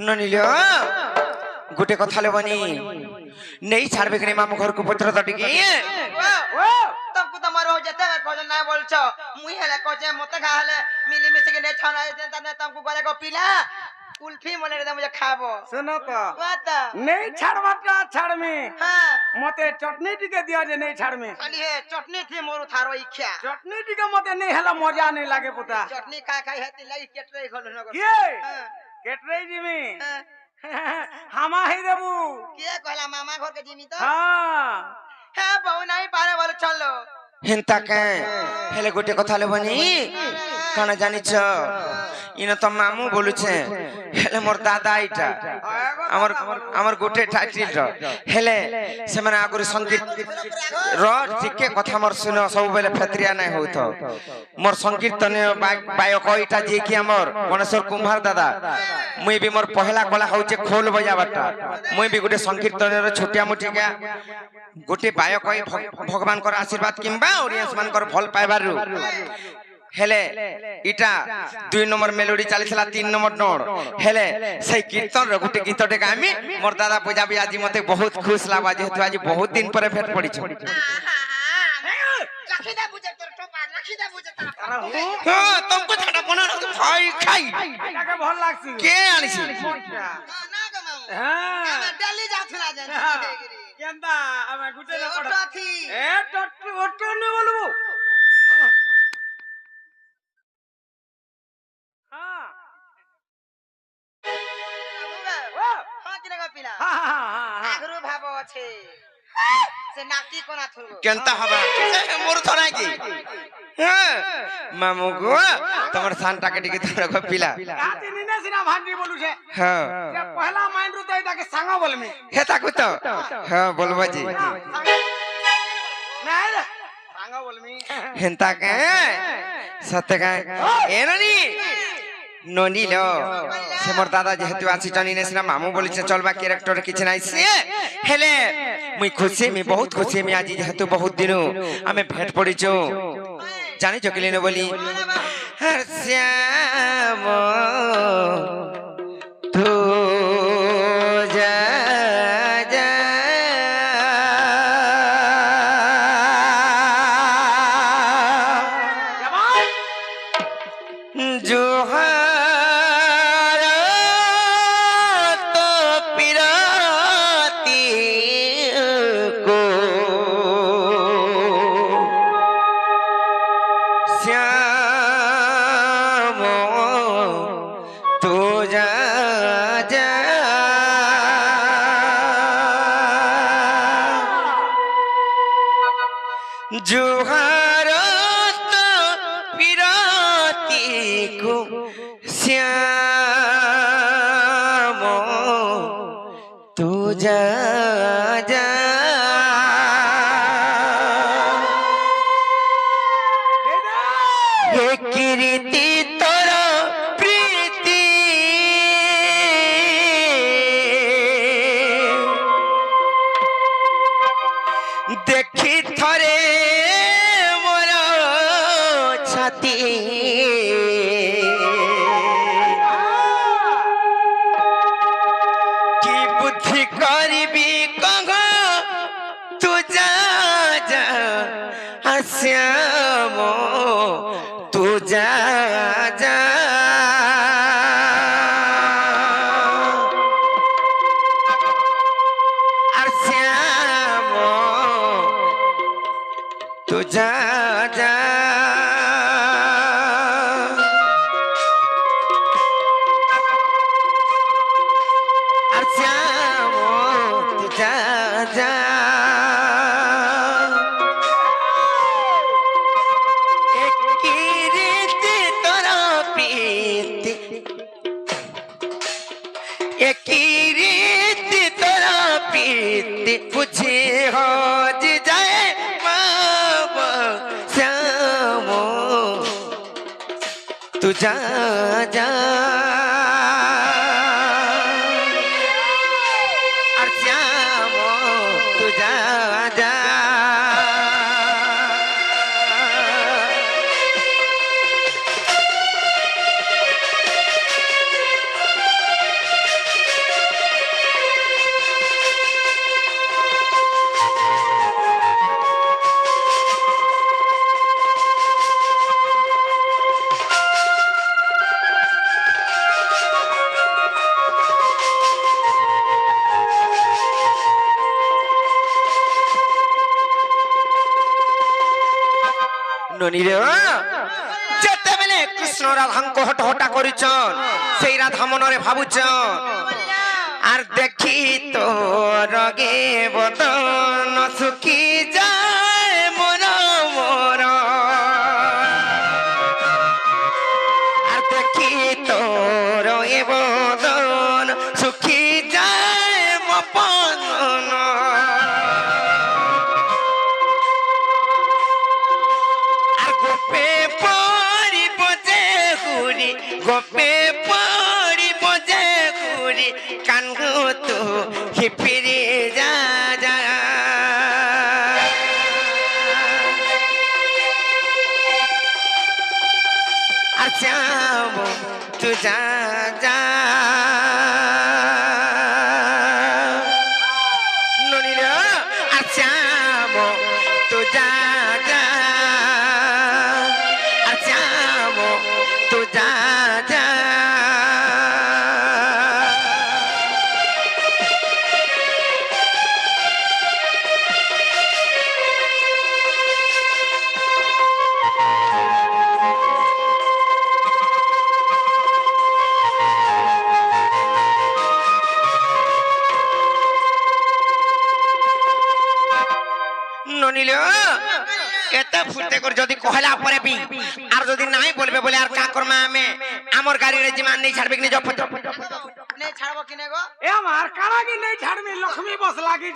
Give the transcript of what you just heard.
ନନିଲ ଗୋଟେ କଥା ଲେବନି ନେଇ ଛାଡବେ କି ମାମୁ ଘରକୁ ପତ୍ର ତ ଟିକେ तुमको तो मरो जते खोज ना बोलछ मुई हेले कोजे मते खा हेले मिली मिसी के ने छना तने तुमको गले को पीला कुल्फी मने रे मुझे खाबो सुनो तो बात नहीं छाड़बाटा छाड़ में हां मते चटनी टिके दिया जे नहीं छाड़ में खाली है चटनी थी मोर थारो इच्छा चटनी टिके मते नहीं हला मजा नहीं लागे पुता चटनी खा खाई हेती लगी केटरे खोल न के केटरे जी में हामा ही देबू के कहला मामा घर के जिमी तो हां हे बहु नहीं पारे बोल चलो হেন্তা কে হেলে গোটে কথা লেবনি কানা জানিছ ইনো তো মামু বলুছে হেলে মোর দাদা এইটা আমার আমার গোটে টাইটেল হেলে সেমানে আগরে সংগীত র ঠিকে কথা মোর শুনো সব বেলে ফেত্রিয়া নাই হউত মোর সংকীর্তনীয় বায়ক এইটা যে কি আমার গণেশ্বর কুম্ভার দাদা মুই বি মোর পহলা কলা হউছে খোল বজাবাটা মুই বি গোটে সংকীর্তনের ছোটিয়া মুটিকা গোটে বায়ক ভগবানଙ୍କର আশীর্বাদ কিংবা অডিয়েন্স মানকৰ ভাল পাইবারু হেলে ইটা 2 নম্বর মেলোডি চালিছলা 3 নম্বর নোট হেলে সেই কীর্তন র গোটে গীতটে আমি মোর দাদা পূজাবি আজি মতে বহুত খুশ লাগা যেহেতু আজি বহুত দিন পরে ভেট পড়িছ লাখিদা বুঝে তোর টোপা লাখিদা বুঝে তারা হ্যাঁ তুমকো ছাড়া বনা খাই খাই এটাকে ভাল লাগছে কে আনিছি না গো মামু হ্যাঁ আমি দিল্লি যাওছলা জান কেনতা আমি গুটে না পড়া ওটা থি এ টট্টু ওট্টু নে বলবো হ্যাঁ हां किने का पिला হ্যাঁ হ্যাঁ आगरु भाबो আছে से नाकी कोना थुरगो কেনতা হবে মোর থরা কি হ্যাঁ মামু গো তোমার সানটাকে টিকে ধরে গো পিলা আতি নিনে সিনা ভান্ডি বলুছে হ্যাঁ যে পহলা মাইন্ড রু তাই তাকে সাঙ্গা বলমি হে তাকু তো হ্যাঁ বলবো জি নাই রে সাঙ্গা বলমি হেন্তা কে সত্য কে এননি ননিল সে মোর দাদা যেহেতু আছি জানিনে সিনা মামু বলিছে চলবা ক্যারেক্টার কিছু নাই সে হেলে মুই খুশি মি বহুত খুশি মি আজি যেহেতু বহুত দিন আমি ভেট পড়িছো জানি চকিলিনে বলি হর শ্যাম তু যা যা जोहार तो पिराती को श्याम तू जा जा जोहार तो पिराती को श्याम तू जा जा हे कीर्ति तोरा प्रीति देखी थरे मोर छाती की बुद्धि करबी कह तू जा जा श्याम तू जा जा श्याम तू जा जा श्याम तू जा जा एक रीति तोरा प्रीति एक रीति तोरा प्रीति पूछे हो जी जाए बाबा श्याम तू जा जा श्याम तू जा जा ননিরে যেতেবেলে কৃষ্ণ রাধাঙ্ক হট হটা করিছন সেই রাধা মনরে ভাবুছন আর দেখি তো রগে বদন সুখী যায় মন মোর আর দেখি তো রগে বদন সুখী যায় মপন আর গোপে পড়িব যে ঘুরি গোপে পড়িব যে ঘুরি কানগো তো ফিরে যা যা আর যাব তু যা যা ননির আর যাব তু যা যা আর যাব তু যা যা ননিল এত ফুটে করে যদি কহলা পরে বি আর যদি নাই বলবে বলে আর কা করমা আমি আমার গাড়িরে জিমান নেই ছাড়বে কি জপ নেই ছাড়বো কিনে গো এ আমার কারাগি নেই ছাড়বি লক্ষ্মী বস লাগি